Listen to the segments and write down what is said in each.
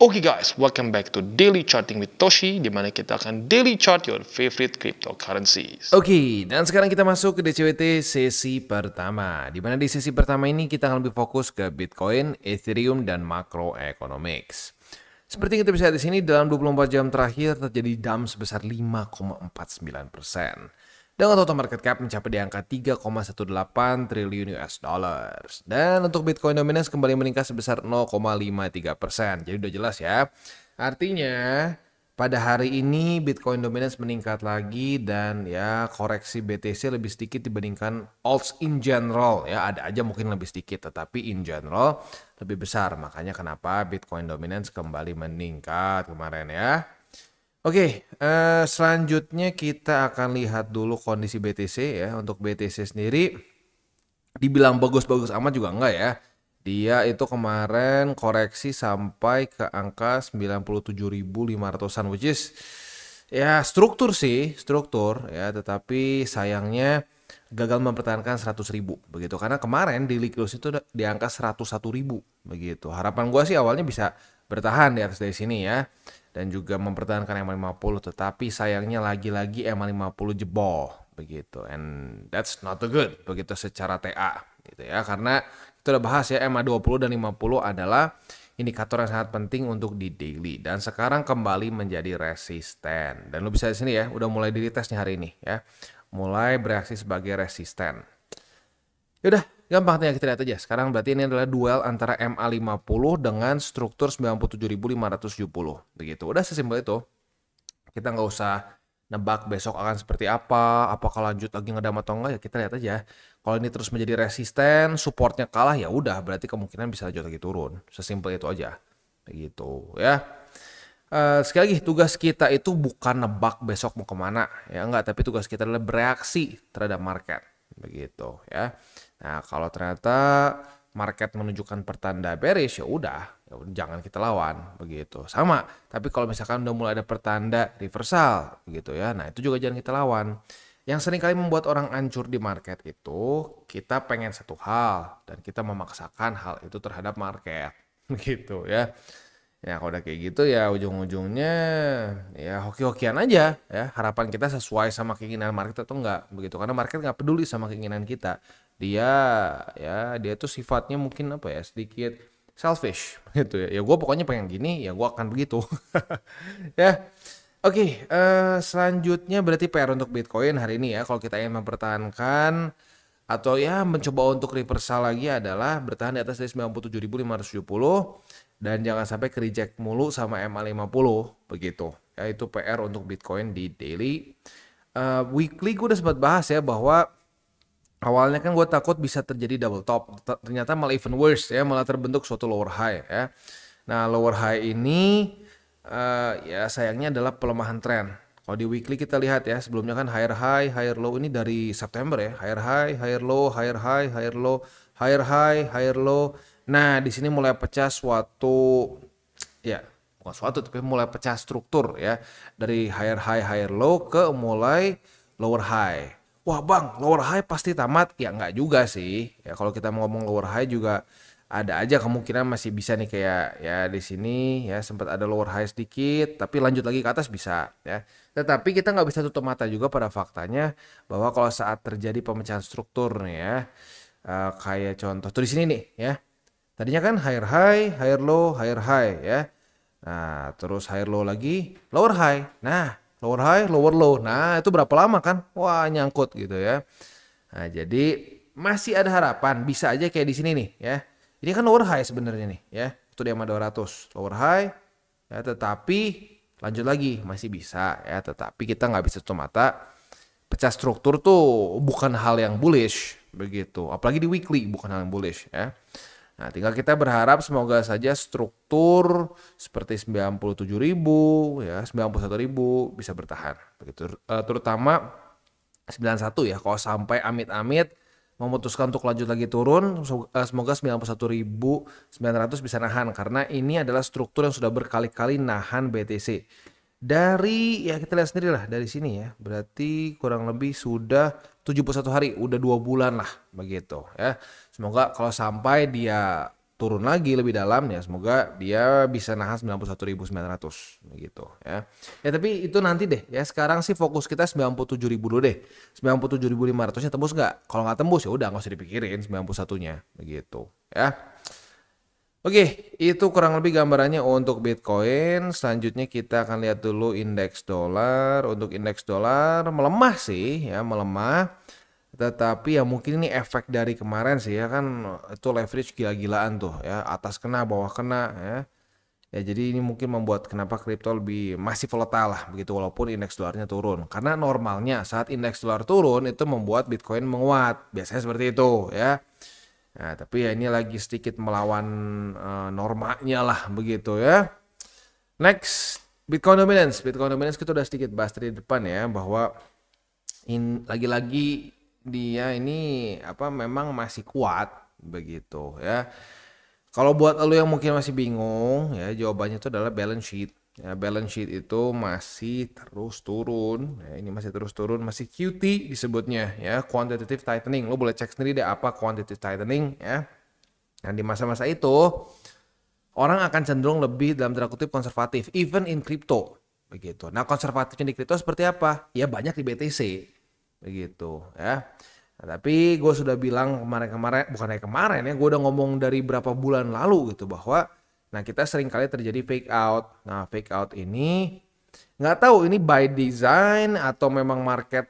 Oke guys, welcome back to Daily Charting with Toshi, di mana kita akan daily chart your favorite cryptocurrencies. Oke, dan sekarang kita masuk ke DCWT sesi pertama. Di mana di sesi pertama ini kita akan lebih fokus ke Bitcoin, Ethereum, dan macroeconomics. Seperti kita bisa lihat di sini, dalam 24 jam terakhir terjadi dump sebesar 5,49%. Dengan total market cap mencapai di angka 3,18 triliun US dollars. Dan untuk Bitcoin dominance kembali meningkat sebesar 0,53%. Jadi udah jelas ya. Artinya pada hari ini Bitcoin dominance meningkat lagi dan ya koreksi BTC lebih sedikit dibandingkan alts in general ya. Ada aja mungkin lebih sedikit tetapi in general lebih besar. Makanya kenapa Bitcoin dominance kembali meningkat kemarin ya. Oke, selanjutnya kita akan lihat dulu kondisi BTC ya. Untuk BTC sendiri dibilang bagus-bagus amat juga enggak ya. Dia itu kemarin koreksi sampai ke angka 97.500-an which is ya struktur ya, tetapi sayangnya gagal mempertahankan 100.000 begitu. Karena kemarin di liquidity itu di angka 101.000 begitu. Harapan gua sih awalnya bisa bertahan di atas dari sini ya. Dan juga mempertahankan EMA50, tetapi sayangnya lagi-lagi EMA50 jebol begitu, and that's not good begitu secara TA gitu ya, karena kita udah bahas ya EMA20 dan 50 adalah indikator yang sangat penting untuk di daily dan sekarang kembali menjadi resisten dan lu bisa di sini ya udah mulai di retest nih hari ini ya, mulai bereaksi sebagai resisten. Yaudah, gampang tinggal kita lihat aja. Sekarang berarti ini adalah duel antara MA50 dengan struktur 97.570. Begitu. Udah sesimpel itu. Kita nggak usah nebak besok akan seperti apa, apakah lanjut lagi ngedam atau enggak, ya kita lihat aja. Kalau ini terus menjadi resisten, supportnya kalah ya udah berarti kemungkinan bisa lanjut lagi turun. Sesimpel itu aja. Begitu ya. Sekali lagi tugas kita itu bukan nebak besok mau kemana ya enggak, tapi tugas kita adalah bereaksi terhadap market. Begitu ya. Nah, kalau ternyata market menunjukkan pertanda bearish ya udah jangan kita lawan begitu. Sama, tapi kalau misalkan udah mulai ada pertanda reversal begitu ya. Nah, itu juga jangan kita lawan. Yang seringkali membuat orang hancur di market itu kita pengen satu hal dan kita memaksakan hal itu terhadap market begitu ya. Ya kalau udah kayak gitu ya ujung-ujungnya ya hoki-hokian aja ya. Harapan kita sesuai sama keinginan market atau enggak begitu. Karena market nggak peduli sama keinginan kita. Dia tuh sifatnya mungkin apa ya, sedikit selfish gitu ya. Ya gue pokoknya pengen gini, ya gue akan begitu. Ya. Oke, selanjutnya berarti PR untuk Bitcoin hari ini ya. Kalau kita ingin mempertahankan atau ya mencoba untuk reversal lagi adalah bertahan di atas dari 97.570 dan jangan sampai ke reject mulu sama MA50 begitu. Ya itu PR untuk Bitcoin di daily. Weekly gue udah sempat bahas ya bahwa awalnya kan gue takut bisa terjadi double top, ternyata malah even worse ya, malah terbentuk suatu lower high ya. Nah lower high ini ya sayangnya adalah pelemahan tren. Kalau di weekly kita lihat ya, sebelumnya kan higher high, higher low ini dari September ya, higher high, higher low, higher high, higher low, higher high, higher low. Nah di sini mulai pecah suatu ya bukan suatu tapi mulai pecah struktur ya, dari higher high, higher low ke mulai lower high. Wah bang, lower high pasti tamat? Ya enggak juga sih. Ya kalau kita mau ngomong lower high juga ada aja kemungkinan masih bisa nih, kayak ya di sini ya sempat ada lower high sedikit, tapi lanjut lagi ke atas bisa ya. Tetapi kita nggak bisa tutup mata juga pada faktanya bahwa kalau saat terjadi pemecahan struktur nih ya, kayak contoh tuh di sini nih ya. Tadinya kan higher high, higher low, higher high ya. Nah terus higher low lagi, lower high. Nah lower high, lower low. Nah, itu berapa lama kan? Wah, nyangkut gitu ya. Nah, jadi masih ada harapan. Bisa aja kayak di sini nih ya. Ini kan lower high sebenarnya nih ya. Itu di EMA 200. Lower high ya, tetapi lanjut lagi masih bisa ya. Tetapi kita nggak bisa tutup mata. Pecah struktur tuh bukan hal yang bullish begitu. Apalagi di weekly bukan hal yang bullish ya. Nah, tinggal kita berharap semoga saja struktur seperti 97.000 ya, 91.000 bisa bertahan begitu. Terutama 91 ya. Kalau sampai amit-amit memutuskan untuk lanjut lagi turun, semoga 91.900 bisa nahan karena ini adalah struktur yang sudah berkali-kali nahan BTC. Dari ya kita lihat sendiri lah dari sini ya. Berarti kurang lebih sudah 71 hari, udah 2 bulan lah begitu ya. Semoga kalau sampai dia turun lagi lebih dalam ya, semoga dia bisa nahan 91.900 gitu ya. Ya tapi itu nanti deh ya, sekarang sih fokus kita 97.000 dulu deh. 97.500-nya tembus nggak? Kalau nggak tembus ya udah nggak usah dipikirin 91-nya begitu ya. Oke, itu kurang lebih gambarannya untuk Bitcoin. Selanjutnya kita akan lihat dulu indeks dolar. Untuk indeks dolar melemah sih ya, melemah. Tetapi ya mungkin ini efek dari kemarin sih ya, kan itu leverage gila-gilaan tuh ya, atas kena bawah kena ya. Ya jadi ini mungkin membuat kenapa kripto lebih masih volatile lah begitu walaupun indeks dolarnya turun. Karena normalnya saat indeks dolar turun itu membuat Bitcoin menguat. Biasanya seperti itu ya. Nah, tapi ya ini lagi sedikit melawan normanya lah begitu ya. Next, Bitcoin dominance. Bitcoin dominance kita udah sedikit bahas di depan ya, bahwa lagi-lagi dia ini memang masih kuat begitu ya. Kalau buat lo yang mungkin masih bingung ya, jawabannya itu adalah balance sheet. Ya, balance sheet itu masih terus turun. Ya, ini masih terus turun, masih QT disebutnya ya, quantitative tightening. Lo boleh cek sendiri deh apa quantitative tightening ya. Dan di masa-masa itu orang akan cenderung lebih dalam tanda kutip konservatif, even in crypto begitu. Nah, konservatifnya di crypto seperti apa? Ya banyak di BTC begitu ya. Nah, tapi gue sudah bilang kemarin ya, gue udah ngomong dari berapa bulan lalu gitu bahwa nah kita sering kali terjadi fake out. Nah fake out ini nggak tahu ini by design atau memang market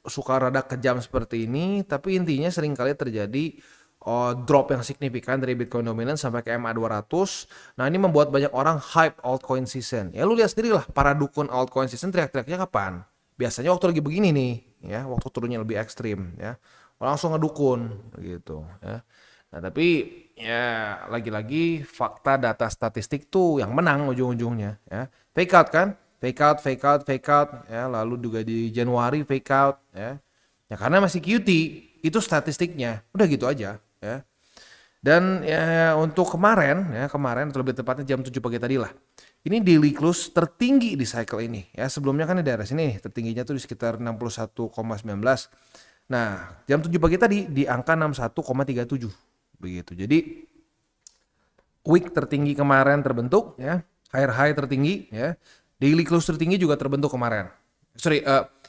suka rada kejam seperti ini. Tapi intinya sering kali terjadi drop yang signifikan dari Bitcoin dominance sampai ke MA200. Nah ini membuat banyak orang hype altcoin season. Ya lu lihat sendiri lah, para dukun altcoin season teriak-teriaknya kapan? Biasanya waktu lagi begini nih ya, waktu turunnya lebih ekstrim ya. Langsung ngedukun gitu ya. Nah tapi ya lagi-lagi fakta data statistik tuh yang menang ujung-ujungnya ya. Fake out kan? Fake out ya. Lalu juga di Januari fake out ya. Ya karena masih QT, itu statistiknya. Udah gitu aja ya. Dan ya untuk kemarin atau lebih tepatnya jam 7 pagi tadi lah. Ini daily close tertinggi di cycle ini ya. Sebelumnya kan di daerah sini tertingginya tuh di sekitar 61,19. Nah, jam 7 pagi tadi di angka 61,37 begitu. Jadi week tertinggi kemarin terbentuk ya, high tertinggi ya. Daily close tertinggi juga terbentuk kemarin.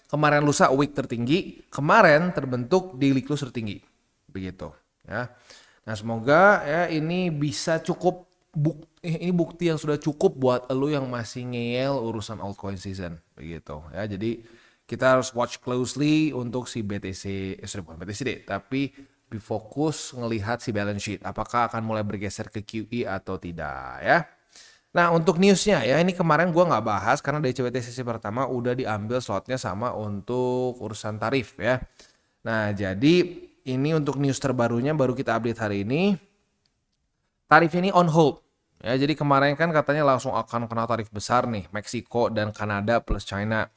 Kemarin lusa week tertinggi, kemarin terbentuk daily close tertinggi. Begitu ya. Nah, semoga ya ini bisa cukup ini bukti yang sudah cukup buat lo yang masih ngeyel urusan altcoin season begitu ya. Jadi kita harus watch closely untuk si BTC, bukan BTC deh, tapi lebih fokus ngelihat si balance sheet. Apakah akan mulai bergeser ke QE atau tidak ya. Nah untuk newsnya ya, ini kemarin gue nggak bahas karena DCWT sesi pertama udah diambil slotnya sama untuk urusan tarif ya. Nah jadi ini untuk news terbarunya baru kita update hari ini. Tarif ini on hold. Ya, jadi kemarin kan katanya langsung akan kena tarif besar nih, Meksiko dan Kanada plus China.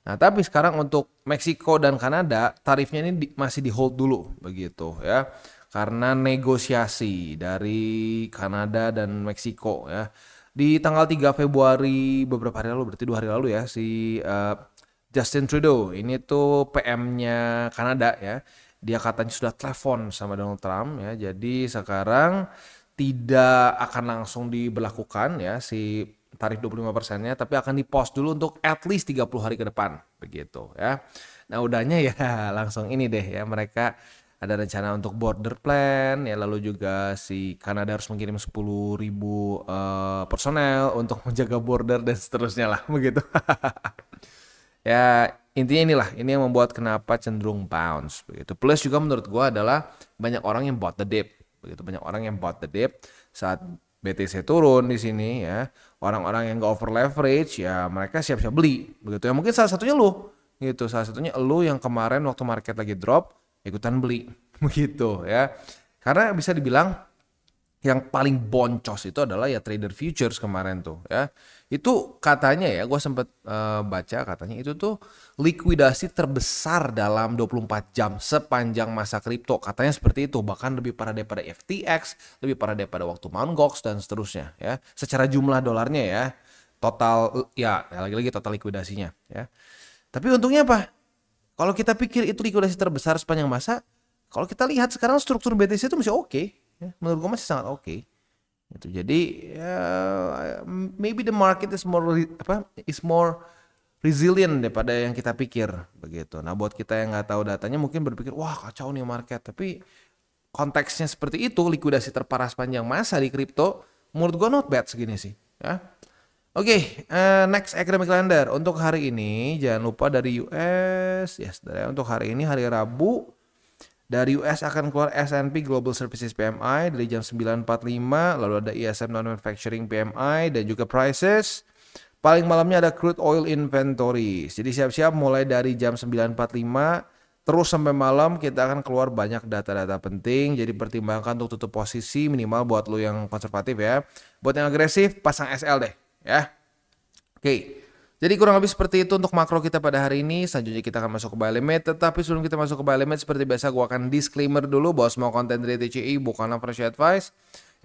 Nah, tapi sekarang untuk Meksiko dan Kanada tarifnya ini masih di hold dulu begitu ya. Karena negosiasi dari Kanada dan Meksiko ya. Di tanggal 3 Februari beberapa hari lalu, berarti 2 hari lalu ya, si Justin Trudeau ini tuh PM-nya Kanada ya. Dia katanya sudah telepon sama Donald Trump ya. Jadi sekarang tidak akan langsung diberlakukan ya si tarif 25%-nya, tapi akan di-pause dulu untuk at least 30 hari ke depan begitu ya. Nah udahnya ya langsung ini deh ya, mereka ada rencana untuk border plan ya, lalu juga si Kanada harus mengirim 10.000 personel untuk menjaga border dan seterusnya lah begitu. Ya intinya inilah, ini yang membuat kenapa cenderung bounce begitu. Plus juga menurut gua adalah banyak orang yang bought the dip begitu, banyak orang yang bought the dip saat BTC turun di sini ya. Orang-orang yang gak over leverage ya mereka siap-siap beli begitu ya. Mungkin salah satunya lu gitu, salah satunya lu yang kemarin waktu market lagi drop ikutan beli begitu ya. Karena bisa dibilang yang paling boncos itu adalah ya trader futures kemarin tuh ya. Itu katanya ya, gue sempet baca katanya itu tuh likuidasi terbesar dalam 24 jam sepanjang masa kripto. Katanya seperti itu, bahkan lebih parah daripada FTX, lebih parah daripada waktu Mt. Gox dan seterusnya ya. Secara jumlah dolarnya ya, total ya lagi-lagi total likuidasinya ya. Tapi untungnya apa? Kalau kita pikir itu likuidasi terbesar sepanjang masa, kalau kita lihat sekarang struktur BTC itu masih oke. Ya, menurut gue masih sangat oke. Gitu. Jadi ya, maybe the market is more resilient daripada yang kita pikir begitu. Nah, buat kita yang nggak tahu datanya mungkin berpikir wah kacau nih market, tapi konteksnya seperti itu, likuidasi terparah sepanjang masa di kripto, menurut gua not bad segini sih ya. Oke, next economic calendar untuk hari ini jangan lupa dari US, untuk hari ini hari Rabu dari US akan keluar S&P Global Services PMI dari jam 9.45, lalu ada ISM Non-Manufacturing PMI dan juga prices. Paling malamnya ada crude oil inventory. Jadi siap-siap mulai dari jam 9.45 terus sampai malam kita akan keluar banyak data-data penting. Jadi pertimbangkan untuk tutup posisi minimal buat lo yang konservatif ya. Buat yang agresif pasang SL deh ya. Oke. Jadi kurang lebih seperti itu untuk makro kita pada hari ini. Selanjutnya kita akan masuk ke buy limit. Tetapi sebelum kita masuk ke buy limit, seperti biasa gue akan disclaimer dulu bahwa semua konten dari TCI bukanlah financial advice.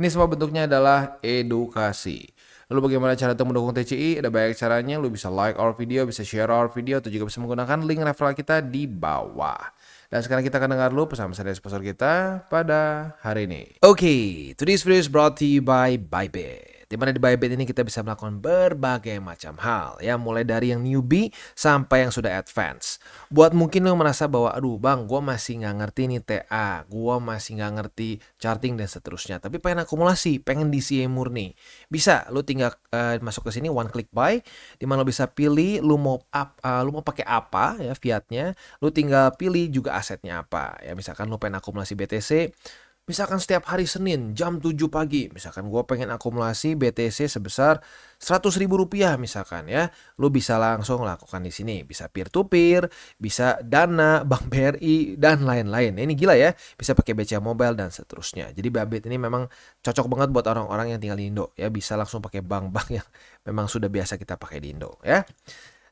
Ini semua bentuknya adalah edukasi. Lalu bagaimana cara untuk mendukung TCI? Ada banyak caranya. Lu bisa like our video, bisa share our video, atau juga bisa menggunakan link referral kita di bawah. Dan sekarang kita akan dengar dulu pesan-pesan dari sponsor kita pada hari ini. Oke, today's video is brought to you by Bybit. Dimana di Bybit ini kita bisa melakukan berbagai macam hal ya, mulai dari yang newbie sampai yang sudah advance. Buat mungkin lo merasa bahwa aduh bang, gue masih nggak ngerti nih TA, gue masih nggak ngerti charting dan seterusnya, tapi pengen akumulasi, pengen DCA murni, bisa lo tinggal masuk ke sini one click buy, dimana lo bisa pilih lo mau pakai apa ya fiatnya, lo tinggal pilih juga asetnya apa ya. Misalkan lo pengen akumulasi BTC, misalkan setiap hari Senin jam 7 pagi, misalkan gue pengen akumulasi BTC sebesar 100.000 rupiah misalkan ya, lu bisa langsung lakukan di sini. Bisa peer to peer, bisa Dana, Bank BRI dan lain-lain. Ini gila ya, bisa pakai BCA Mobile dan seterusnya. Jadi Bybit ini memang cocok banget buat orang-orang yang tinggal di Indo ya, bisa langsung pakai bank-bank yang memang sudah biasa kita pakai di Indo ya.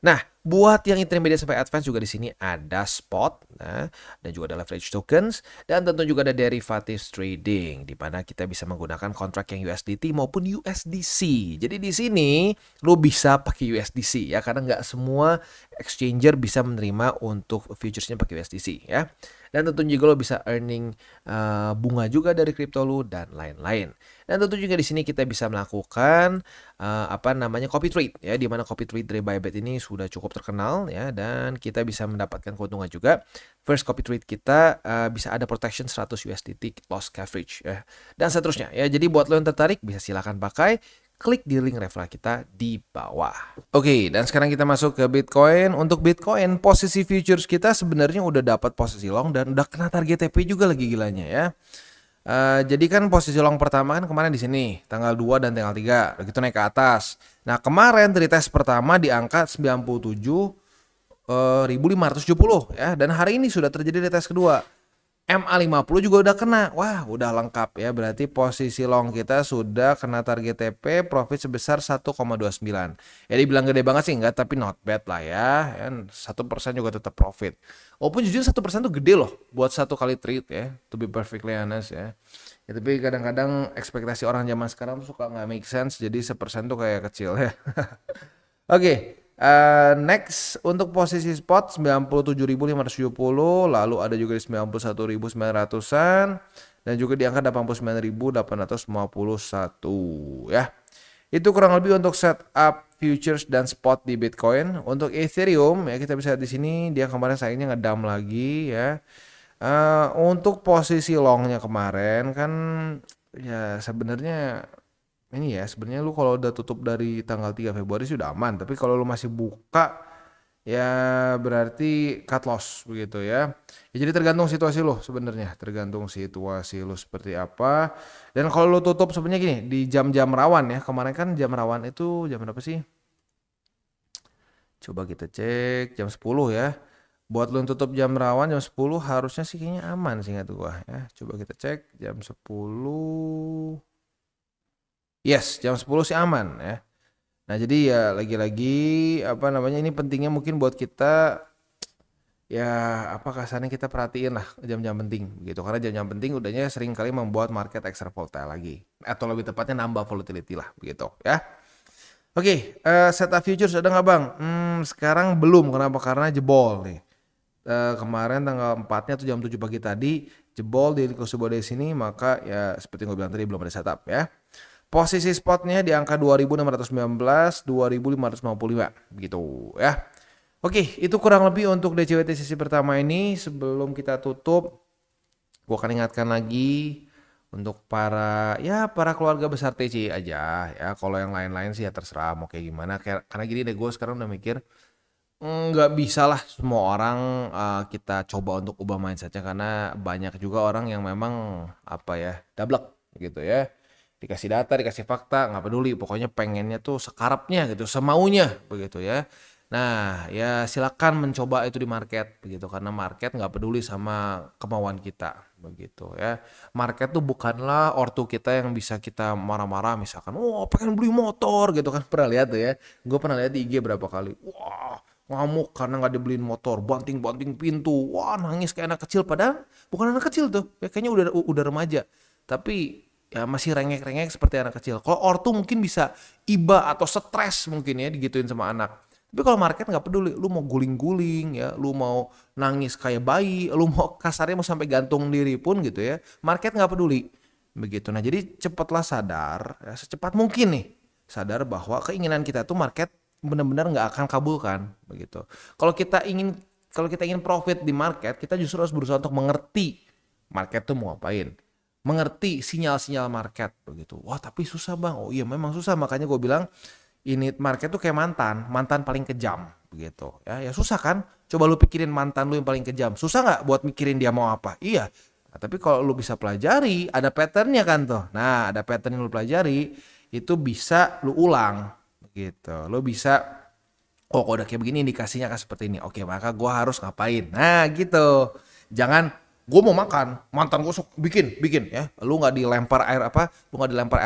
Nah, buat yang intermediate sampai advance juga di sini ada spot, nah, dan juga ada leverage tokens, dan tentu juga ada derivatives trading, di mana kita bisa menggunakan kontrak yang USDT maupun USDC. Jadi di sini lo bisa pakai USDC ya, karena nggak semua exchanger bisa menerima untuk futuresnya pakai USDC ya. Dan tentunya juga lo bisa earning bunga juga dari kripto lo dan lain-lain. Dan tentu juga di sini kita bisa melakukan copy trade ya, di mana copy trade dari Bybit ini sudah cukup terkenal ya, dan kita bisa mendapatkan keuntungan juga. First copy trade kita bisa ada protection 100 USDT loss coverage ya, dan seterusnya ya. Jadi buat lo yang tertarik bisa silakan pakai, klik di link referral kita di bawah. Oke, dan sekarang kita masuk ke Bitcoin. Untuk Bitcoin, posisi futures kita sebenarnya udah dapat posisi long dan udah kena target TP juga lagi gilanya ya. Jadi kan posisi long pertama kan kemarin di sini tanggal 2 dan tanggal 3 begitu naik ke atas. Nah, kemarin retest pertama di angka 97.570 ya, dan hari ini sudah terjadi retest kedua. MA50 juga udah kena. Wah, udah lengkap ya. Berarti posisi long kita sudah kena target TP, profit sebesar 1,29. Ya dibilang gede banget sih enggak, tapi not bad lah ya. 1% juga tetap profit. Walaupun jujur 1% tuh gede loh buat satu kali trade ya, to be perfectly honest ya. Ya tapi kadang-kadang ekspektasi orang zaman sekarang tuh suka nggak make sense, jadi 1% tuh kayak kecil ya. Oke. Next untuk posisi spot 97.570, lalu ada juga di 91.900-an, dan juga di angka 89.851 ya. Itu kurang lebih untuk setup futures dan spot di Bitcoin. Untuk Ethereum ya, kita bisa lihat di sini dia kemarin sayangnya ngedam lagi ya. Untuk posisi longnya kemarin kan ya sebenarnya ini ya, sebenarnya lu kalau udah tutup dari tanggal 3 Februari sudah aman, tapi kalau lu masih buka ya berarti cut loss begitu ya. Ya jadi tergantung situasi lu sebenarnya, tergantung situasi lu seperti apa. Dan kalau lu tutup sebenarnya gini, di jam-jam rawan ya. Kemarin kan jam rawan itu jam berapa sih? Coba kita cek jam 10 ya. Buat lu yang tutup jam rawan jam 10 harusnya sih kayaknya aman sih ingat gua ya. Coba kita cek jam 10. Yes, jam 10 sih aman ya. Nah, jadi ya lagi-lagi ini pentingnya mungkin buat kita ya kasarnya kita perhatiin lah jam-jam penting gitu. Karena jam-jam penting udahnya sering kali membuat market extra volatile lagi. Atau lebih tepatnya nambah volatility lah begitu ya. Oke, setup futures ada nggak bang? Sekarang belum, kenapa? Karena jebol nih. Kemarin tanggal 4-nya tuh jam 7 pagi tadi jebol di Kosovo di sini, maka ya seperti yang gue bilang tadi belum ada setup ya. Posisi spotnya di angka 2.619, 2.555 gitu ya. Oke, itu kurang lebih untuk DCWT sesi pertama ini. Sebelum kita tutup, gua akan ingatkan lagi untuk para keluarga besar TCI aja ya. Kalau yang lain-lain sih ya terserah mau kayak gimana. Karena gini deh, gue sekarang udah mikir nggak bisa lah semua orang kita coba untuk ubah mindsetnya, karena banyak juga orang yang memang dablek gitu ya. Dikasih data, dikasih fakta, nggak peduli, pokoknya pengennya tuh sekarapnya gitu, semaunya begitu ya. Nah, ya silakan mencoba itu di market begitu, karena market nggak peduli sama kemauan kita begitu ya. Market tuh bukanlah ortu kita yang bisa kita marah-marah misalkan, wah pengen beli motor gitu kan, pernah lihat tuh ya. Gue pernah lihat di IG berapa kali, wah ngamuk karena nggak dibeliin motor, banting-banting pintu, wah nangis kayak anak kecil, padahal bukan anak kecil tuh, ya, kayaknya udah remaja, tapi ya masih rengek-rengek seperti anak kecil. Kalau ortu mungkin bisa iba atau stres mungkin ya digituin sama anak. Tapi kalau market nggak peduli, lu mau guling-guling ya, lu mau nangis kayak bayi, lu mau kasarnya mau sampai gantung diri pun gitu ya, market nggak peduli. Begitu. Nah jadi cepatlah sadar, ya, secepat mungkin nih sadar bahwa keinginan kita tuh market benar-benar nggak akan kabulkan begitu. Kalau kita ingin profit di market, kita justru harus berusaha untuk mengerti market tuh mau ngapain. Mengerti sinyal-sinyal market begitu. Wah tapi susah bang. Oh iya memang susah, makanya gue bilang ini market tuh kayak mantan paling kejam begitu. Ya susah kan? Coba lu pikirin mantan lu yang paling kejam. Susah nggak buat mikirin dia mau apa? Iya. Nah, tapi kalau lu bisa pelajari, ada patternnya kan tuh. Nah ada pattern yang lu pelajari, itu bisa lu ulang begitu. Lu bisa, oh kalau udah kayak begini indikasinya kan seperti ini. Oke maka gue harus ngapain? Nah gitu. Jangan gue mau makan, mantan gue bikin ya, lu nggak dilempar air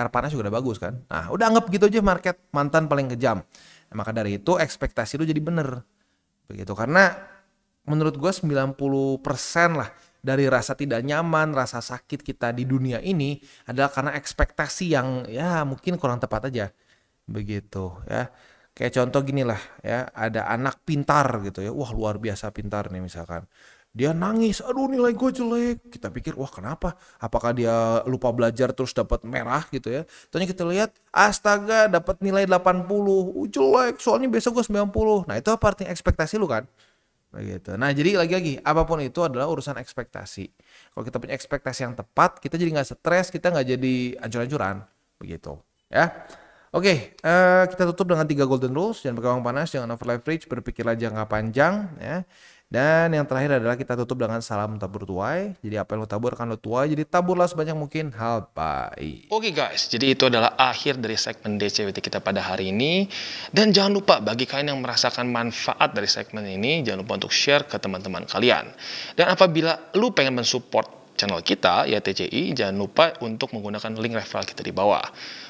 panas juga udah bagus kan. Nah udah anggap gitu aja market mantan paling kejam. Nah, maka dari itu ekspektasi lu jadi bener begitu, karena menurut gue 90% lah dari rasa tidak nyaman, rasa sakit kita di dunia ini adalah karena ekspektasi yang ya mungkin kurang tepat aja begitu ya. Kayak contoh gini lah ya, ada anak pintar gitu ya, wah luar biasa pintar nih misalkan. Dia nangis, aduh nilai gue jelek. Kita pikir, wah kenapa? Apakah dia lupa belajar terus dapat merah gitu ya? Ternyata kita lihat, astaga dapat nilai 80. Jelek, soalnya biasa gue 90. Nah itu apa artinya ekspektasi lu kan? Begitu. Nah jadi lagi-lagi, apapun itu adalah urusan ekspektasi. Kalau kita punya ekspektasi yang tepat, kita jadi gak stres, kita gak jadi ancur-ancuran. Begitu ya. Oke, kita tutup dengan 3 golden rules. Jangan pakai uang panas, jangan over leverage, berpikirlah jangka panjang ya. Dan yang terakhir adalah kita tutup dengan salam tabur tuai. Jadi apa yang lo tabur akan lo tuai. Jadi taburlah sebanyak mungkin hal baik. Oke guys, jadi itu adalah akhir dari segmen DCWT kita pada hari ini. Dan jangan lupa bagi kalian yang merasakan manfaat dari segmen ini, jangan lupa untuk share ke teman-teman kalian. Dan apabila lu pengen mensupport channel kita ya TCI, jangan lupa untuk menggunakan link referral kita di bawah.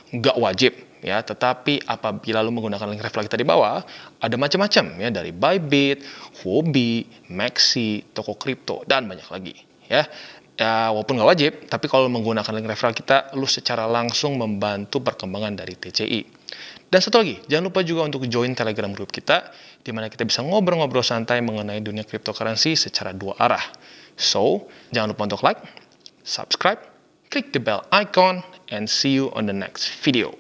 Nggak wajib ya, tetapi apabila lu menggunakan link referral kita di bawah, ada macam-macam ya, dari Bybit, Huobi, Maxi, toko kripto dan banyak lagi ya. Ya walaupun nggak wajib, tapi kalau menggunakan link referral kita, lu secara langsung membantu perkembangan dari TCI. Dan satu lagi, jangan lupa juga untuk join Telegram group kita, di mana kita bisa ngobrol-ngobrol santai mengenai dunia cryptocurrency secara 2 arah. So, jangan lupa untuk like, subscribe, click the bell icon, and see you on the next video.